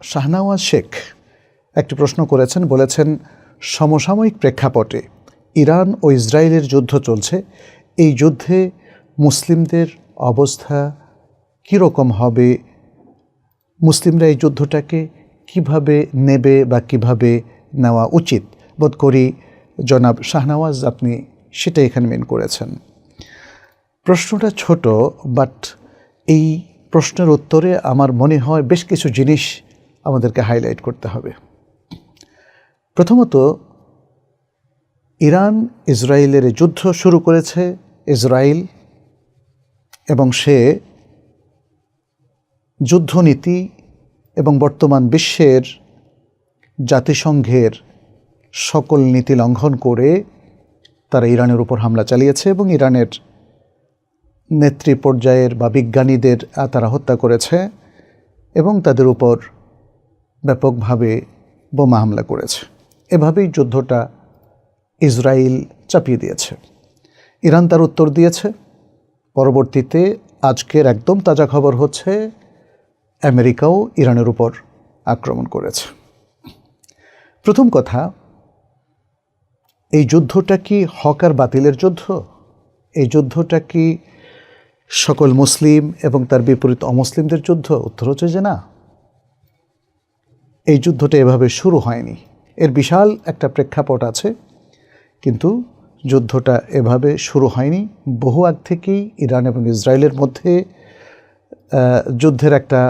শাহনওয়াজ শেখ একটি প্রশ্ন করেছেন, বলেছেন সমসাময়িক প্রেক্ষাপটে ইরান ও ইসরায়েলের যুদ্ধ চলছে, এই যুদ্ধে মুসলিমদের অবস্থা কীরকম হবে, মুসলিমরা এই যুদ্ধটাকে কিভাবে নেবে বা কিভাবে নেওয়া উচিত? বোধ করি জনাব শাহনওয়াজ আপনি সেটা এখানে মেন করেছেন। প্রশ্নটা ছোট, বাট এই প্রশ্নের উত্তরে আমার মনে হয় বেশ কিছু জিনিস আমাদেরকে হাইলাইট করতে হবে। প্রথমত, ইরান ইসরায়েলের যুদ্ধ শুরু করেছে ইসরায়েল, এবং সে যুদ্ধনীতি এবং বর্তমান বিশ্বের জাতিসংঘের সকল নীতি লঙ্ঘন করে তারা ইরানের উপর হামলা চালিয়েছে এবং ইরানের নেত্রী পর্যায়ের বা বিজ্ঞানীদের তারা হত্যা করেছে এবং তাদের উপর ব্যাপকভাবে বোমা হামলা করেছে। এভাবেই যুদ্ধটা ইসরায়েল চাপিয়ে দিয়েছে। ইরান তার উত্তর দিয়েছে। পরবর্তীতে আজকের একদম তাজা খবর হচ্ছে আমেরিকাও ইরানের উপর আক্রমণ করেছে। প্রথম কথা, এই যুদ্ধটা কি হক আর বাতিলের যুদ্ধ? এই যুদ্ধটা কি সকল মুসলিম এবং তার বিপরীত অমুসলিমদের যুদ্ধ? উত্তর হচ্ছে যে না, এই যুদ্ধটা এভাবে শুরু হয়নি। এর বিশাল একটা প্রেক্ষাপট আছে, কিন্তু যুদ্ধটা এভাবে শুরু হয়নি। বহু আগ থেকেই ইরান এবং ইসরায়েলের মধ্যে যুদ্ধের একটা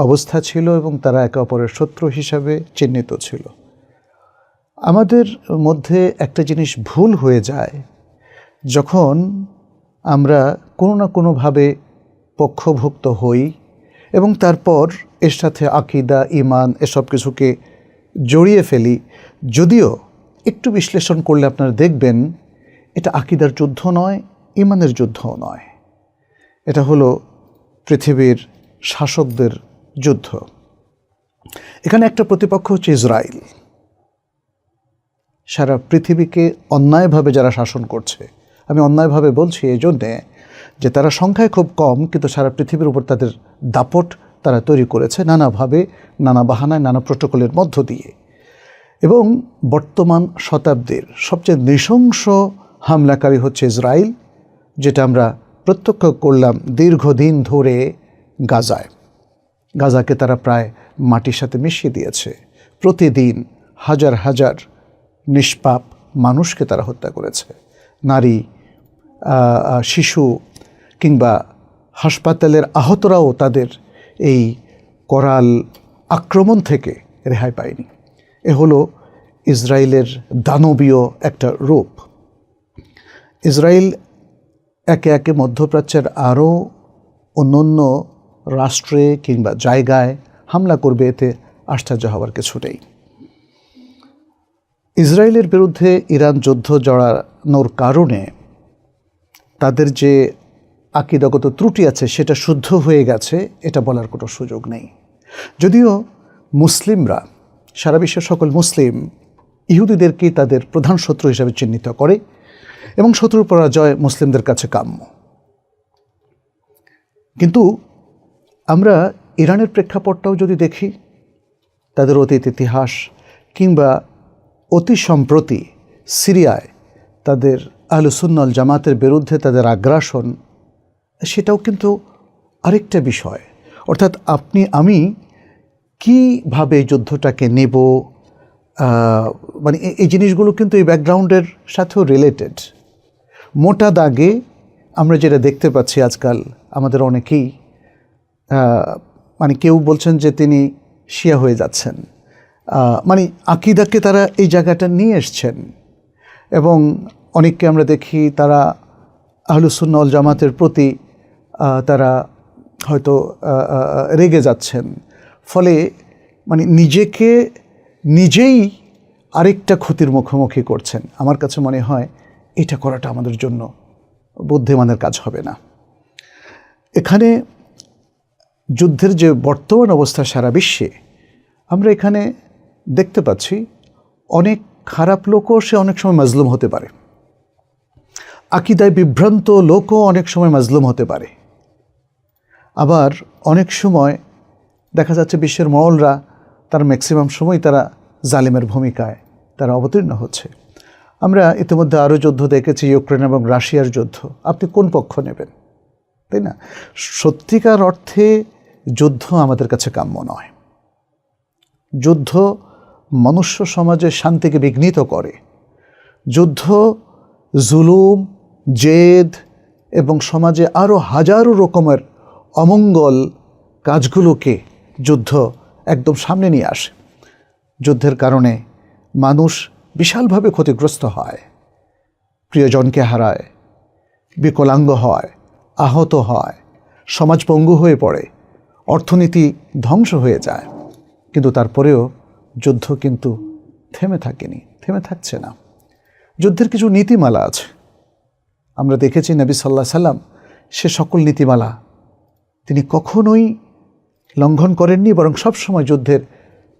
অবস্থা ছিল এবং তারা একে অপরের শত্রু হিসাবে চিহ্নিত ছিল। আমাদের মধ্যে একটা জিনিস ভুল হয়ে যায়, যখন আমরা কোনো না কোনোভাবে পক্ষভুক্ত হই এবং তারপর এর সাথে আকীদা, ঈমান এসব কিছুকে জড়িয়ে ফেলি। যদিও একটু বিশ্লেষণ করলে আপনারা দেখবেন এটা আকীদার যুদ্ধ নয়, ঈমানের যুদ্ধও নয়, এটা হলো পৃথিবীর শাসকদের যুদ্ধ। এখানে একটা প্রতিপক্ষ হচ্ছে ইসরায়েল। সারা পৃথিবীকে অন্যায়ভাবে যারা শাসন করছে, আমি অন্যায়ভাবে বলছি এই জন্যে যে তারা সংখ্যায় খুব কম, কিন্তু সারা পৃথিবীর উপর তাদের দাপট তারা তৈরি করেছে নানাভাবে, নানা বাহানায়, নানা প্রোটোকলের মধ্য দিয়ে। এবং বর্তমান শতাব্দীর সবচেয়ে নৃশংস হামলাকারী হচ্ছে ইসরায়েল, যেটা আমরা প্রত্যক্ষ করলাম দীর্ঘদিন ধরে গাজায়। গাজাকে তারা প্রায় মাটির সাথে মিশিয়ে দিয়েছে। প্রতিদিন হাজার হাজার নিষ্পাপ মানুষকে তারা হত্যা করেছে। নারী, শিশু কিংবা হাসপাতালের আহতরাও তাদের এই করাল আক্রমণ থেকে রেহাই পায়নি। এ হলো ইসরায়েলের দানবীয় একটা রূপ। ইসরায়েল একে একে মধ্যপ্রাচ্যের আরও অন্যান্য রাষ্ট্রে কিংবা জায়গায় হামলা করবে, এতে আশ্চর্য হওয়ার কিছু নেই। ইসরায়েলের বিরুদ্ধে ইরান যুদ্ধ জড়ানোর কারণে তাদের যে আকীদাগত ত্রুটি আছে সেটা শুদ্ধ হয়ে গেছে, এটা বলার কোনো সুযোগ নেই। যদিও মুসলিমরা, সারা বিশ্বের সকল মুসলিম ইহুদিদেরকেই তাদের প্রধান শত্রু হিসাবে চিহ্নিত করে এবং শত্রুর পরাজয় মুসলিমদের কাছে কাম্য। কিন্তু আমরা ইরানের প্রেক্ষাপটটাও যদি দেখি, তাদের অতীত ইতিহাস কিংবা অতি সম্প্রতি সিরিয়ায় তাদের আহলে সুন্নাত ওয়াল জামাতের বিরুদ্ধে তাদের আগ্রাসন, সেটাও কিন্তু আরেকটা বিষয়। অর্থাৎ আপনি আমি কীভাবে যুদ্ধটাকে নেব, মানে এই জিনিসগুলো কিন্তু এই ব্যাকগ্রাউন্ডের সাথেও রিলেটেড। মোটা দাগে আমরা যেটা দেখতে পাচ্ছি আজকাল, আমাদের অনেকেই মানে কেউ বলছেন যে তিনি শিয়া হয়ে যাচ্ছেন, মানে আকীদাকে তারা এই জায়গাটা নিয়ে এসছেন, এবং অনেককে আমরা দেখি তারা আহলে সুন্নাত ওয়াল জামাতের প্রতি তারা হয়তো রেগে যাচ্ছেন। ফলে মানে নিজেকে নিজেই আরেকটা ক্ষতির মুখোমুখি করছেন। আমার কাছে মনে হয় এটা করাটা আমাদের জন্য বুদ্ধিমানের কাজ হবে না। এখানে যুদ্ধের যে বর্তমান অবস্থা সারা বিশ্বে, আমরা এখানে দেখতে পাচ্ছি অনেক খারাপ লোকও সে অনেক সময় মাজলুম হতে পারে, আকীদায় বিভ্রান্ত লোকও অনেক সময় মাজলুম হতে পারে। আবার অনেক সময় দেখা যাচ্ছে বিশ্বের মহলরা তার ম্যাক্সিমাম সময় তারা জালিমের ভূমিকায় তারা অবতীর্ণ হচ্ছে। আমরা ইতিমধ্যে আরও যুদ্ধ দেখেছি, ইউক্রেন এবং রাশিয়ার যুদ্ধ। আপনি কোন পক্ষ নেবেন, তাই না? সত্যিকার অর্থে যুদ্ধ আমাদের কাছে কাম্য নয়। যুদ্ধ মনুষ্য সমাজের শান্তিকে বিঘ্নিত করে। যুদ্ধ জুলুম, জেদ এবং সমাজে আরও হাজারো রকমের অমঙ্গল কাজগুলোকে যুদ্ধ একদম সামনে নিয়ে আসে। যুদ্ধের কারণে মানুষ বিশালভাবে ক্ষতিগ্রস্ত হয়, প্রিয়জনকে হারায়, বিকলাঙ্গ হয়, আহত হয়, সমাজ পঙ্গু হয়ে পড়ে, অর্থনীতি ধ্বংস হয়ে যায়। কিন্তু তারপরেও যুদ্ধ কিন্তু থেমে থাকেনি, থেমে থাকছে না। যুদ্ধের কিছু নীতিমালা আছে। আমরা দেখেছি নবী সাল্লাল্লাহু আলাইহি সাল্লাম সে সকল নীতিমালা তিনি কখনোই লঙ্ঘন করেননি, বরং সবসময় যুদ্ধের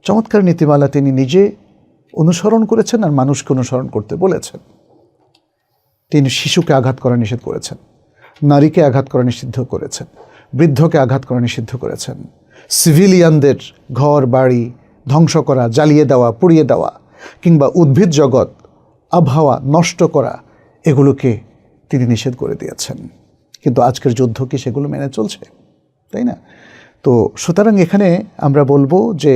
চমৎকার নীতিমালা তিনি নিজে অনুসরণ করেছেন আর মানুষকে অনুসরণ করতে বলেছেন। তিনি শিশুকে আঘাত করা নিষেধ করেছেন, নারীকে আঘাত করা নিষিদ্ধ করেছেন, বৃদ্ধকে আঘাত করা নিষিদ্ধ করেছেন, সিভিলিয়ানদের ঘর বাড়ি ধ্বংস করা, জ্বালিয়ে দেওয়া, পুড়িয়ে দেওয়া কিংবা উদ্ভিদ জগৎ, আবহাওয়া নষ্ট করা, এগুলোকে তিনি নিষেধ করে দিয়েছেন। কিন্তু আজকের যুদ্ধ কি সেগুলো মেনে চলছে, তাই না? তো সুতরাং এখানে আমরা বলবো যে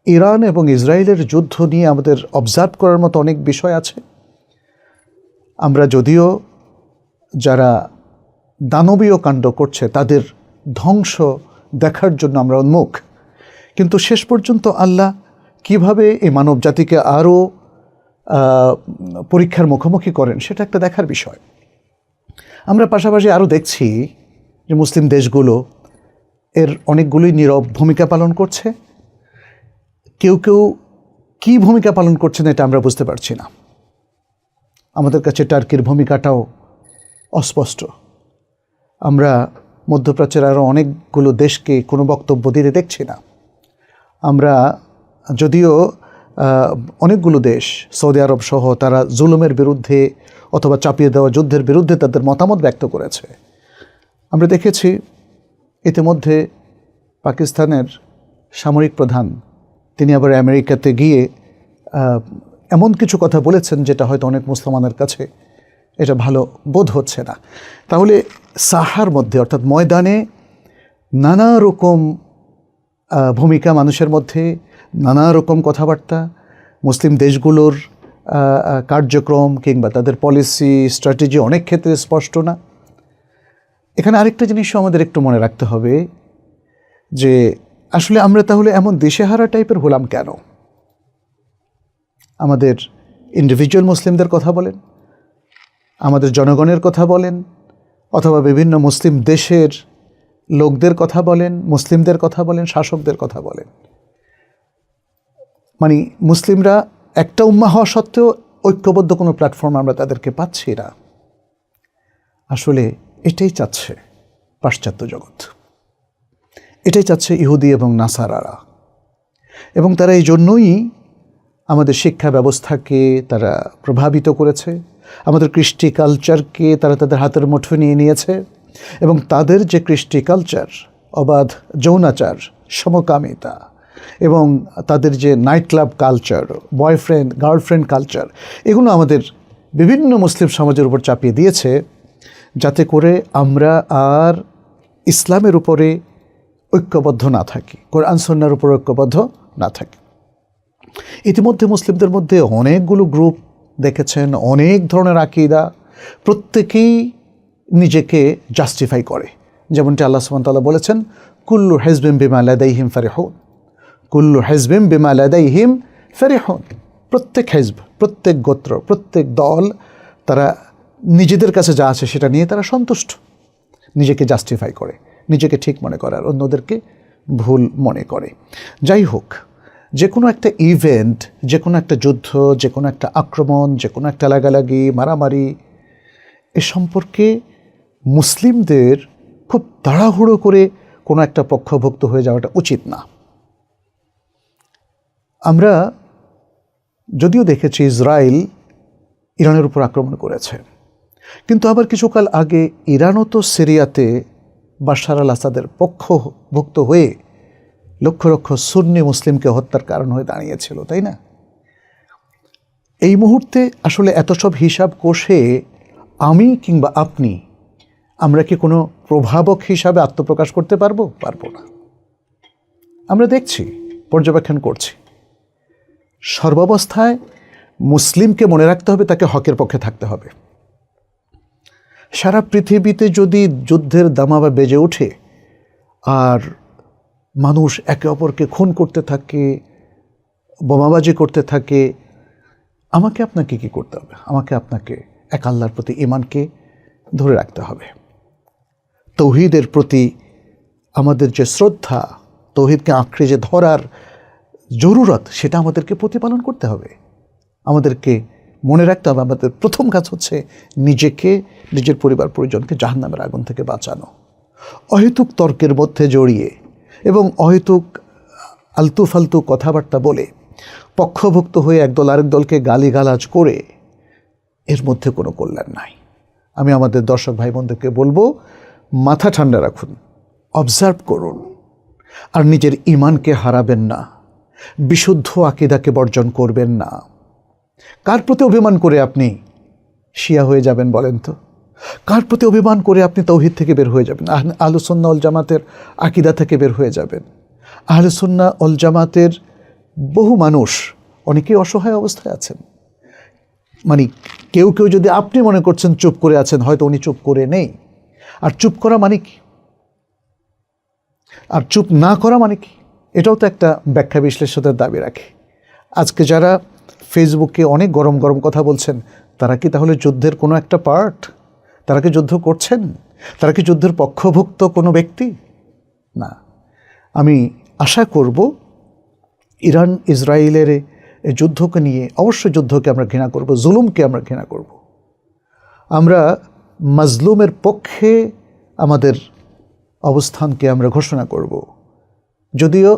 ইরান এবং ইসরায়েলের যুদ্ধ নিয়ে আমাদের অবজার্ভ করার মতো অনেক বিষয় আছে। আমরা যদিও যারা দানবীয় কাণ্ড করছে তাদের ধ্বংস দেখার জন্য আমরা উন্মুখ, কিন্তু শেষ পর্যন্ত আল্লাহ কিভাবে এই মানব জাতিকে আরও পরীক্ষার মুখোমুখি করেন সেটা একটা দেখার বিষয়। আমরা পাশাপাশি আরও দেখছি যে মুসলিম দেশগুলো এর অনেকগুলোই নীরব ভূমিকা পালন করছে। কেউ কেউ কী ভূমিকা পালন করছেন এটা আমরা বুঝতে পারছি না। আমাদের কাছে টার্কির ভূমিকাটাও অস্পষ্ট। আমরা মধ্যপ্রাচ্যের আরও অনেকগুলো দেশকে কোনো বক্তব্য দিতে দেখছি না। আমরা যদিও অনেকগুলো দেশ, সৌদি আরব সহ, তারা জুলুমের বিরুদ্ধে অথবা চাপিয়ে দেওয়া যুদ্ধের বিরুদ্ধে তাদের মতামত ব্যক্ত করেছে। আমরা দেখেছি ইতিমধ্যে পাকিস্তানের সামরিক প্রধান তিনি আবার আমেরিকাতে গিয়ে এমন কিছু কথা বলেছেন যেটা হয়তো অনেক মুসলমানের কাছে এটা ভালো বোধ হচ্ছে না। তাহলে সাহার মধ্যে অর্থাৎ ময়দানে নানা রকম ভূমিকা মানুষের মধ্যে, নানা রকম কথাবার্তা, মুসলিম দেশগুলোর কার্যক্রম কিংবা তাদের পলিসি স্ট্র্যাটেজি অনেক ক্ষেত্রে স্পষ্ট না। এখানে আরেকটা জিনিসও আমাদের একটু মনে রাখতে হবে যে আসলে আমরা তাহলে এমন দিশেহারা টাইপের হলাম কেন? আমাদের ইন্ডিভিজুয়াল মুসলিমদের কথা বলেন, আমাদের জনগণের কথা বলেন, অথবা বিভিন্ন মুসলিম দেশের লোকদের কথা বলেন, মুসলিমদের কথা বলেন, শাসকদের কথা বলেন, মানে মুসলিমরা একটা উম্মাহ হওয়া সত্ত্বেও ঐক্যবদ্ধ কোনো প্ল্যাটফর্ম আমরা তাদেরকে পাচ্ছি না। আসলে এটাই চাচ্ছে পাশ্চাত্য জগৎ, এটাই চাচ্ছে ইহুদি এবং নাসারারা, এবং তারা এই জন্যই আমাদের শিক্ষা ব্যবস্থাকে তারা প্রভাবিত করেছে, আমাদের কৃষ্টি কালচারকে তারা তাদের হাতের মুঠোয় নিয়ে নিয়েছে, এবং তাদের যে কৃষ্টি কালচার, অবাধ যৌনাচার, সমকামিতা এবং তাদের যে night club culture, boyfriend girlfriend culture, এগুলো আমাদের বিভিন্ন মুসলিম সমাজের উপর চাপিয়ে দিয়েছে, যাতে করে আমরা আর ইসলামের উপরে ঐক্যবদ্ধ না থাকি, কোরআন সুন্নাহর উপর ঐক্যবদ্ধ না থাকি। ইতিমধ্যে মুসলিমদের মধ্যে অনেকগুলো গ্রুপ দেখেছেন, অনেক ধরনের আকীদা, প্রত্যেকেই নিজেকে জাস্টিফাই করে। যেমনটি আল্লাহ সুবহানাহু ওয়া তাআলা বলেছেন, কুল্লু হিজবিন বিমা লাদাইহিম ফারিহুন, কুল্লু হিজবিন বিমা লাদাইহিম ফারিহুন। প্রত্যেক হিজব, প্রত্যেক গোত্র, প্রত্যেক দল তারা নিজেদের কাছে যা আছে সেটা নিয়ে তারা সন্তুষ্ট, নিজেকে জাস্টিফাই করে, নিজেকে ঠিক মনে করে আর অন্যদেরকে ভুল মনে করে। যাই হোক, যে কোনো একটা ইভেন্ট, যে কোনো একটা যুদ্ধ, যে কোনো একটা আক্রমণ, যে কোনো একটা লাগালাগি, মারামারি, এ সম্পর্কে মুসলিমদের খুব তাড়াহুড়ো করে কোনো একটা পক্ষভুক্ত হয়ে যাওয়াটা উচিত না। আমরা যদিও দেখেছি ইসরায়েল ইরানের উপর আক্রমণ করেছে, কিন্তু আবার কিছুকাল আগে ইরানও তো সিরিয়াতে বাশার আল আসাদের পক্ষভুক্ত হয়ে লক্ষ লক্ষ সুন্নি মুসলিমকে হত্যার কারণ হয়ে দাঁড়িয়েছিল, তাই না? এই মুহূর্তে আসলে এত সব হিসাব কষে আমি কিংবা আপনি, আমরা কি কোনো প্রভাবক হিসাবে আত্মপ্রকাশ করতে পারবো? পারবো না। আমরা দেখছি, পর্যবেক্ষণ করছি, সর্বাবস্থায় মুসলিমকে মনে রাখতে হবে তাকে হকের পক্ষে থাকতে হবে। সারা পৃথিবীতে যদি যুদ্ধের দামামা বেজে ওঠে আর মানুষ একে অপরকে খুন করতে থাকে, বোমাবাজি করতে থাকে, আমাকে আপনাকে কি করতে হবে? আমাকে আপনাকে এক আল্লাহর প্রতি ঈমানকে ধরে রাখতে হবে। তৌহিদের প্রতি আমাদের যে শ্রদ্ধা, তৌহিদকে আঁকড়ে যে ধরার জরুরত, সেটা আমাদেরকে প্রতিপালন করতে হবে। আমাদেরকে মনে রাখতে হবে আমাদের প্রথম কাজ হচ্ছে নিজেকে, নিজের পরিবার পরিজনকে জাহান্নামের আগুন থেকে বাঁচানো। অহেতুক তর্কের মধ্যে জড়িয়ে এবং অহেতুক আলতু ফালতু কথাবার্তা বলে পক্ষভুক্ত হয়ে একদল আরেক দলকে গালিগালাজ করে এর মধ্যে কোনো কল্যাণ নাই। আমি আমাদের দর্শক ভাই বোনদেরকে বলবো, মাথা ঠান্ডা রাখুন, অবজার্ভ করুন, আর নিজের ঈমানকে হারাবেন না, বিশুদ্ধ আকীদাকে বর্জন করবেন না। কার প্রতি অভিমান করে আপনি শিয়া হয়ে যাবেন বলেন তো? কার প্রতি অভিমান করে আপনি তাওহীদ থেকে বের হয়ে যাবেন, আহলুস সুন্নাহ ওয়াল জামাতের আকীদা থেকে বের হয়ে যাবেন? আহলুস সুন্নাহ ওয়াল জামাতের বহু মানুষ অনেকেই অসহায় অবস্থায় আছেন। মানে কেউ কেউ যদি আপনি মনে করছেন চুপ করে আছেন, হয়তো উনি চুপ করে নেই। আর চুপ করা মানে কি? আর চুপ না করা মানে কি? এটাও তো একটা ব্যাখ্যা বিশ্লেষণের দাবি রাখে। আজকে যারা ফেসবুকে অনেক গরম গরম কথা বলছেন, তারা কি তাহলে যুদ্ধের কোনো একটা পার্ট? তারা কি যুদ্ধ করছেন? তারা কি যুদ্ধের পক্ষভুক্ত কোনো ব্যক্তি? না। আমি আশা করব ইরান ইসরায়েলের এই যুদ্ধকে নিয়ে, অবশ্যই যুদ্ধকে আমরা ঘৃণা করব, জুলুমকে আমরা ঘৃণা করব। আমরা মাজলুমের পক্ষে আমাদের অবস্থানকে আমরা ঘোষণা করব। যদিও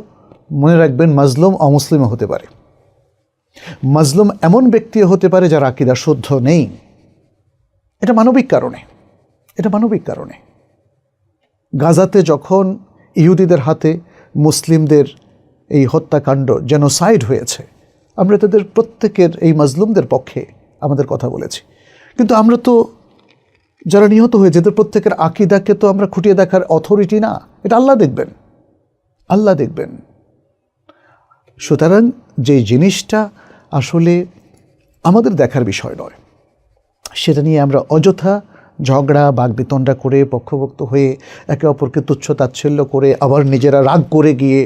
মনে রাখবেন, মাজলুম অমুসলিমও হতে পারে, মাজলুম এমন ব্যক্তিও হতে পারে যার আকীদা শুদ্ধ নেই। এটা মানবিক কারণে, এটা মানবিক কারণে। গাজাতে যখন ইহুদিদের হাতে মুসলিমদের এই হত্যাকাণ্ড, জেনোসাইড হয়েছে, আমরা তাদের প্রত্যেকের, এই মাজলুমদের পক্ষে আমাদের কথা বলেছি। কিন্তু আমরা তো যারা নিহত হয়েছে এদের প্রত্যেকের আকীদাকে তো আমরা খুঁটিয়ে দেখার অথরিটি না। এটা আল্লাহ দেখবেন, আল্লাহ দেখবেন। সুতরাং যে জিনিসটা আসলে আমাদের দেখার বিষয় নয়, সেটা নিয়ে আমরা অযথা ঝগড়া বাগবিতণ্ডা করে, পক্ষভুক্ত হয়ে, একে অপরকে তুচ্ছ তাচ্ছিল্য করে, আবার নিজেরা রাগ করে গিয়ে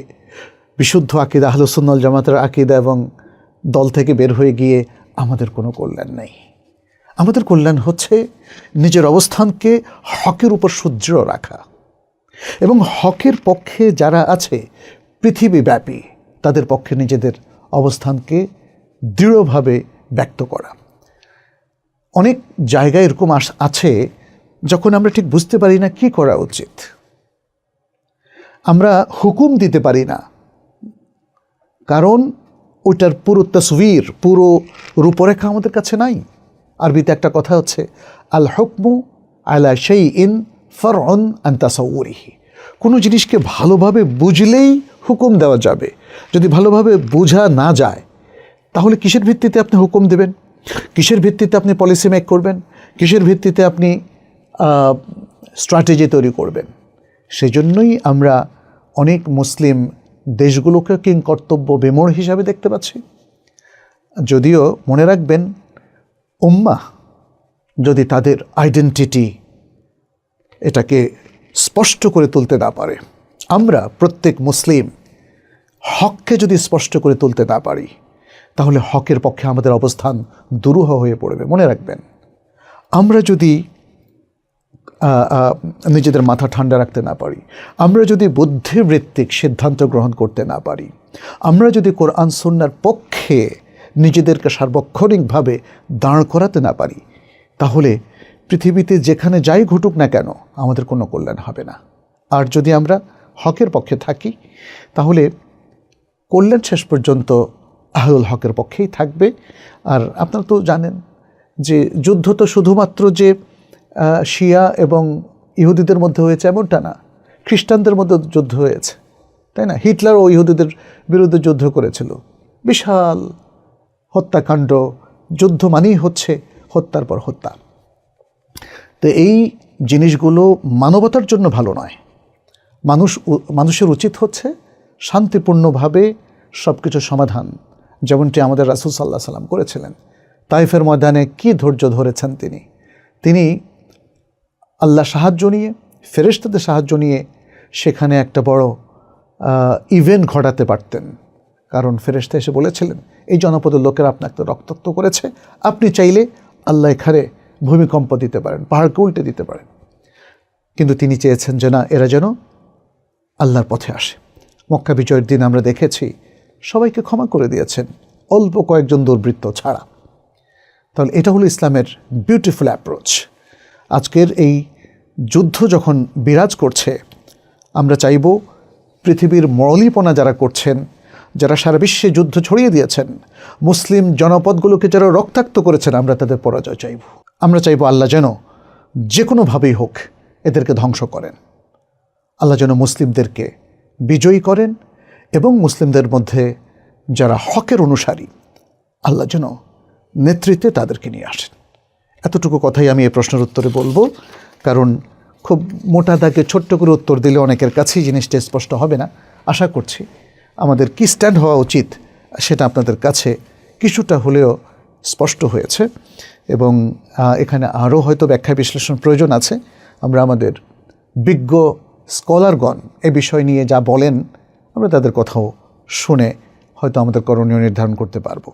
বিশুদ্ধ আকীদা, আহলুস সুন্নাহ ওয়াল জামাতের আকীদা এবং দল থেকে বের হয়ে গিয়ে আমাদের কোনো কল্যাণ নেই। আমাদের কল্যাণ হচ্ছে নিজের অবস্থানকে হকের উপর সুদৃঢ় রাখা এবং হকের পক্ষে যারা আছে পৃথিবীব্যাপী, তাদের পক্ষে নিজেদের অবস্থানকে দৃঢ়ভাবে ব্যক্ত করা। অনেক জায়গায় এরকম আছে যখন আমরা ঠিক বুঝতে পারি না কি করা উচিত, আমরা হুকুম দিতে পারি না, কারণ ওইটার পুরো তসবির, পুরো রূপরেখা আমাদের কাছে নাই। আরবিতে একটা কথা হচ্ছে, আল হুকমু আলা শাইইন ফারউন আন তাসাউরিহি। কোনো জিনিসকে ভালোভাবে বুঝলেই হুকুম দেওয়া যাবে। যদি ভালোভাবে বোঝা না যায়, তাহলে কিসের ভিত্তিতে আপনি হুকুম দেবেন? কিসের ভিত্তিতে আপনি পলিসি মেক করবেন? কিসের ভিত্তিতে আপনি স্ট্র্যাটেজি তৈরি করবেন? সেই জন্যই আমরা অনেক মুসলিম দেশগুলোকে কিংকর্তব্য বিমূঢ় হিসাবে দেখতে পাচ্ছি। যদিও মনে রাখবেন, উম্মাহ যদি তাদের আইডেন্টিটি এটাকে স্পষ্ট করে তুলতে না পারে, আমরা প্রত্যেক মুসলিম হককে যদি স্পষ্ট করে তুলতে না পারি, তাহলে হকের পক্ষে আমাদের অবস্থান দুরূহ হয়ে পড়বে। মনে রাখবেন, আমরা যদি নিজেদের মাথা ঠান্ডা রাখতে না পারি, আমরা যদি বুদ্ধিবৃত্তিক সিদ্ধান্ত গ্রহণ করতে না পারি, আমরা যদি কোরআন সুন্নাহর পক্ষে নিজেদেরকে সার্বক্ষণিকভাবে দাঁড় করাতে না পারি, তাহলে পৃথিবীতে যেখানে যাই ঘটুক না কেন আমাদের কোনো কল্যাণ হবে না। আর যদি আমরা হকের পক্ষে থাকি, তাহলে কল্যাণ শেষ পর্যন্ত আহলুল হকের পক্ষেই থাকবে। আর আপনারা তো জানেন যে যুদ্ধ তো শুধুমাত্র যে শিয়া এবং ইহুদিদের মধ্যে হয়েছে এমনটা না, খ্রিস্টানদের মধ্যে যুদ্ধ হয়েছে। তাই না? হিটলার ও ইহুদিদের বিরুদ্ধে যুদ্ধ করেছিল, বিশাল হত্যাকাণ্ড। যুদ্ধ মানেই হচ্ছে হত্যার পর হত্যা। তো এই জিনিসগুলো মানবতার জন্য ভালো নয়। মানুষের উচিত হচ্ছে শান্তিপূর্ণভাবে সব কিছু সমাধান, যেমনটি আমাদের রাসূল সাল্লাল্লাহু আলাইহি সাল্লাম করেছিলেন। তাইফের ময়দানে কি ধৈর্য ধরেছেন তিনি আল্লাহ সাহায্য নিয়ে, ফেরেশতাদের সাহায্য নিয়ে সেখানে একটা বড় ইভেন্ট ঘটাতে পারতেন। কারণ ফেরেশতা এসে বলেছিলেন, এই জনপদের লোকেরা আপনাকে রক্তাক্ত করেছে, আপনি চাইলে আল্লাহ এখানে ভূমিকম্প দিতে পারেন, পাহাড়কে উল্টে দিতে পারেন। কিন্তু তিনি চেয়েছেন যে না, এরা যেন আল্লাহর পথে আসে। মক্কা বিজয়ের দিন আমরা দেখেছি সবাইকে ক্ষমা করে দিয়েছেন, অল্প কয়েকজন দুর্বৃত্ত ছাড়া। তাহলে এটা হলো ইসলামের বিউটিফুল অ্যাপ্রোচ। আজকের এই যুদ্ধ যখন বিরাজ করছে, আমরা চাইব পৃথিবীর মরলীপনা যারা করছেন, যারা সারা বিশ্বে যুদ্ধ ছড়িয়ে দিয়েছেন, মুসলিম জনপদগুলোকে যারা রক্তাক্ত করেছেন, আমরা তাদের পরাজয় চাইব। আমরা চাইব আল্লাহ যেন যে কোনোভাবেই হোক এদেরকে ধ্বংস করেন। আল্লাহ যেন মুসলিমদেরকে বিজয়ী করেন এবং মুসলিমদের মধ্যে যারা হকের অনুসারী, আল্লাহ যেন নেতৃত্বে তাদেরকে নিয়ে আসেন। এতটুকু কথাই আমি এই প্রশ্নের উত্তরে বলবো, কারণ খুব মোটা দাগে ছোট্ট করে উত্তর দিলে অনেকের কাছেই জিনিসটা স্পষ্ট হবে না। আশা করছি আমাদের কি স্ট্যান্ড হওয়া উচিত সেটা আপনাদের কাছে কিছুটা হলেও স্পষ্ট হয়েছে, এবং এখানে আরও হয়তো ব্যাখ্যা বিশ্লেষণ প্রয়োজন আছে। আমরা আমাদের বিজ্ঞ স্কলারগণ এ বিষয় নিয়ে যা বলেন, আমরা তাদের কথাও শুনে হয়তো আমাদের করণীয় নির্ধারণ করতে পারবো।